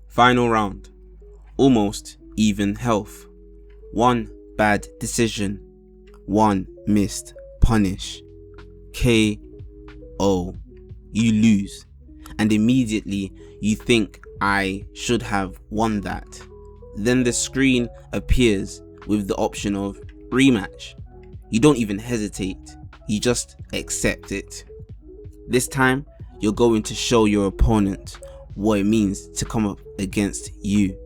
Final round. Almost even health. One bad decision. One missed punish. KO. You lose. And immediately you think I should have won that. Then the screen appears with the option of rematch. You don't even hesitate. You just accept it. This time, you're going to show your opponent what it means to come up against you.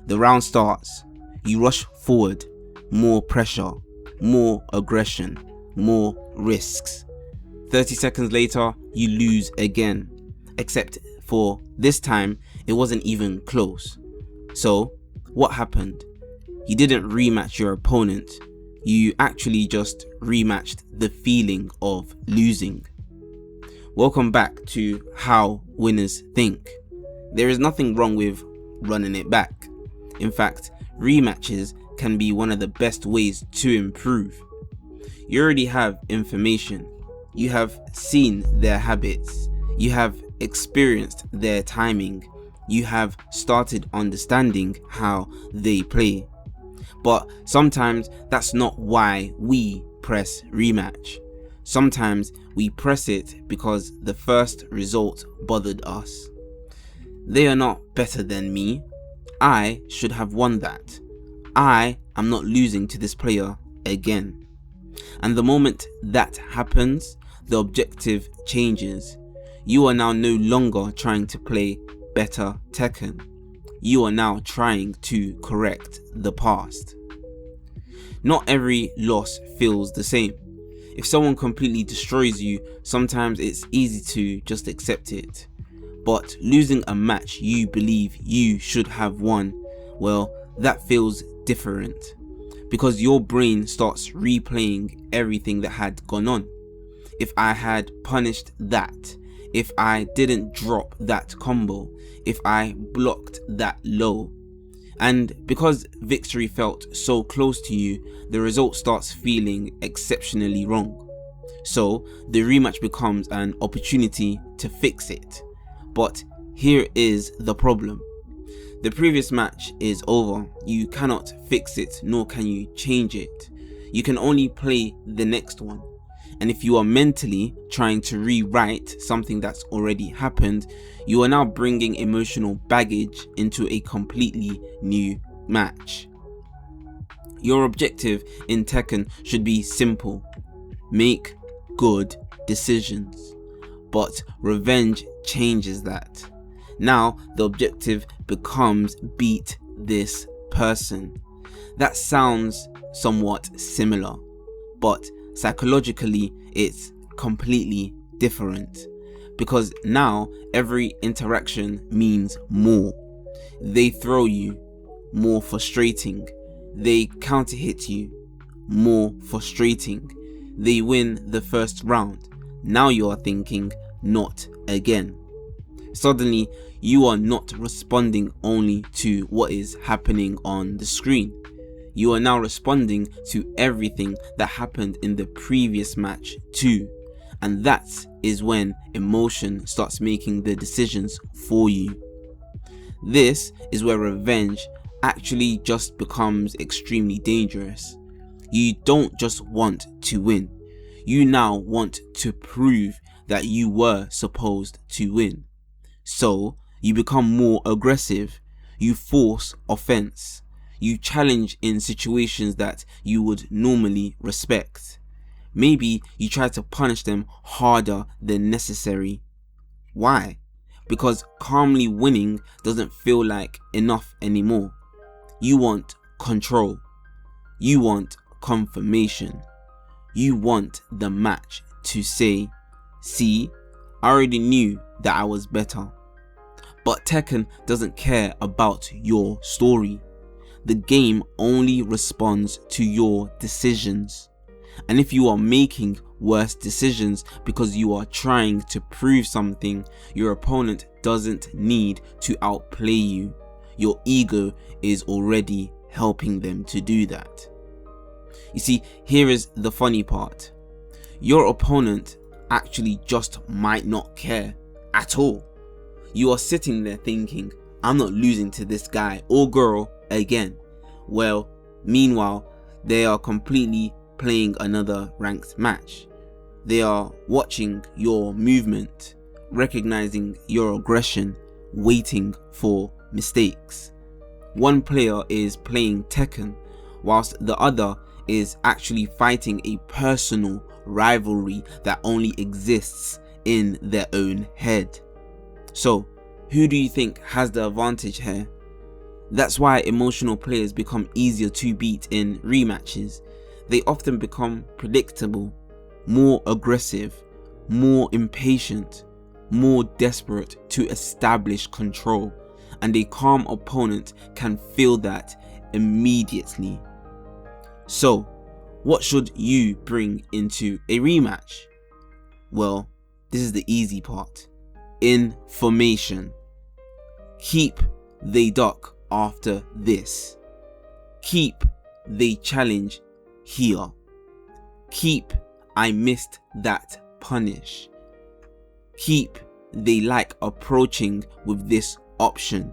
The round starts. You rush forward. More pressure, more aggression, more risks. 30 seconds later, you lose again. Except for this time, it wasn't even close. So, what happened? You didn't rematch your opponent. You actually just rematched the feeling of losing. Welcome back to How Winners Think. There is nothing wrong with running it back. In fact, rematches can be one of the best ways to improve. You already have information. You have seen their habits. You have experienced their timing. You have started understanding how they play. But sometimes that's not why we press rematch. Sometimes we press it because the first result bothered us. They are not better than me. I should have won that. I am not losing to this player again. And the moment that happens, the objective changes. You are now no longer trying to play better Tekken. You are now trying to correct the past. Not every loss feels the same. If someone completely destroys you, sometimes it's easy to just accept it. But losing a match you believe you should have won, well, that feels different. Because your brain starts replaying everything that had gone on. If I had punished that, if I didn't drop that combo, if I blocked that low. And because victory felt so close to you, the result starts feeling exceptionally wrong. So the rematch becomes an opportunity to fix it. But here is the problem. The previous match is over. You cannot fix it, nor can you change it. You can only play the next one. And if you are mentally trying to rewrite something that's already happened, you are now bringing emotional baggage into a completely new match. Your objective in Tekken should be simple. Make good decisions. But revenge changes that. Now the objective becomes beat this person. That sounds somewhat similar, but psychologically it's completely different, because now every interaction means more. They throw you, more frustrating. They counter hit you, more frustrating. They win the first round. Now you are thinking, not again. Suddenly you are not responding only to what is happening on the screen. You are now responding to everything that happened in the previous match too. And that is when emotion starts making the decisions for you. This is where revenge actually just becomes extremely dangerous. You don't just want to win. You now want to prove that you were supposed to win. So you become more aggressive. You force offense. You challenge in situations that you would normally respect. Maybe you try to punish them harder than necessary. Why? Because calmly winning doesn't feel like enough anymore. You want control. You want confirmation. You want the match to say, see, I already knew that I was better. But Tekken doesn't care about your story. The game only responds to your decisions. And if you are making worse decisions because you are trying to prove something, your opponent doesn't need to outplay you. Your ego is already helping them to do that. You see, here is the funny part. Your opponent actually just might not care at all. You are sitting there thinking, I'm not losing to this guy or girl again. Well, meanwhile, they are completely playing another ranked match. They are watching your movement, recognizing your aggression, waiting for mistakes. One player is playing Tekken, whilst the other is actually fighting a personal rivalry that only exists in their own head. So, who do you think has the advantage here? That's why emotional players become easier to beat in rematches. They often become predictable, more aggressive, more impatient, more desperate to establish control, and a calm opponent can feel that immediately. So, what should you bring into a rematch? Well, this is the easy part. Information. Keep they duck after this. Keep they challenge here. Keep I missed that punish. Keep they like approaching with this option.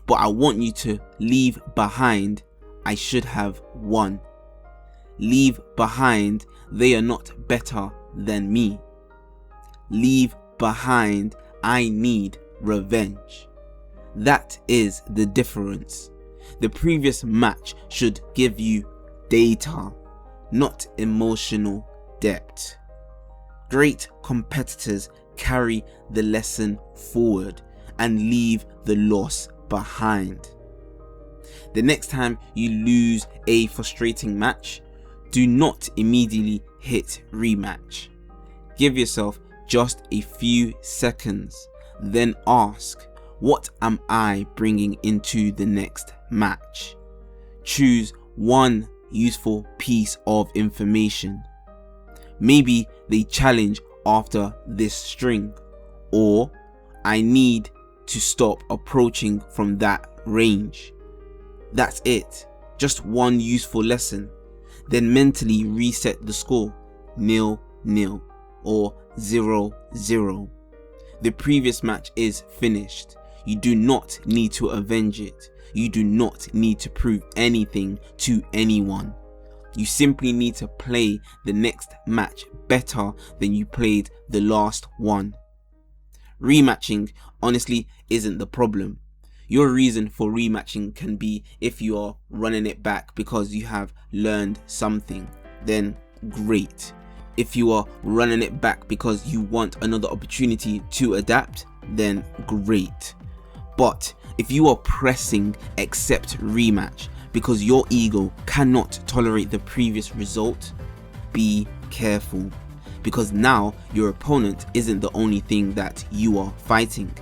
But I want you to leave behind I should have won. Leave behind they are not better than me. Leave behind I need revenge. That is the difference. The previous match should give you data, not emotional depth. Great competitors carry the lesson forward and leave the loss behind. The next time you lose a frustrating match, do not immediately hit rematch. Give yourself just a few seconds, then ask, what am I bringing into the next match? Choose one useful piece of information. Maybe they challenge after this string, or I need to stop approaching from that range. That's it, just one useful lesson. Then mentally reset the score, 0-0 or 0-0. The previous match is finished. You do not need to avenge it. You do not need to prove anything to anyone. You simply need to play the next match better than you played the last one. Rematching honestly isn't the problem. Your reason for rematching can be if you are running it back because you have learned something, then great. If you are running it back because you want another opportunity to adapt, then great. But if you are pressing accept rematch because your ego cannot tolerate the previous result, be careful, because now your opponent isn't the only thing that you are fighting.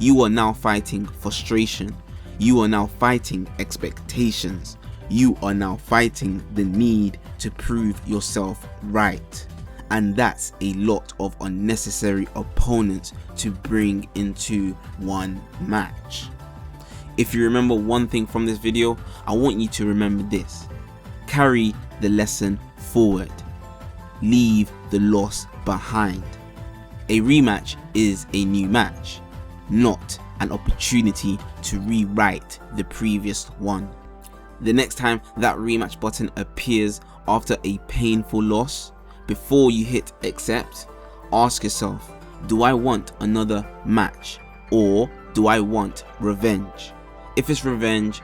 You are now fighting frustration. You are now fighting expectations. You are now fighting the need to prove yourself right. And that's a lot of unnecessary opponents to bring into one match. If you remember one thing from this video, I want you to remember this. Carry the lesson forward. Leave the loss behind. A rematch is a new match, not an opportunity to rewrite the previous one. The next time that rematch button appears after a painful loss, before you hit accept, ask yourself, do I want another match or do I want revenge? If it's revenge,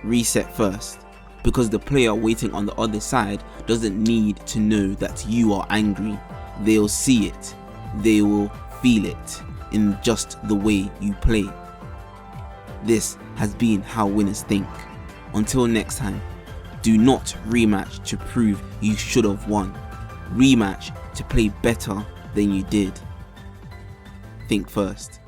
reset first, because the player waiting on the other side doesn't need to know that you are angry. They'll see it, they will feel it in just the way you play. This has been How Winners Think. Until next time, do not rematch to prove you should have won. Rematch to play better than you did. Think first.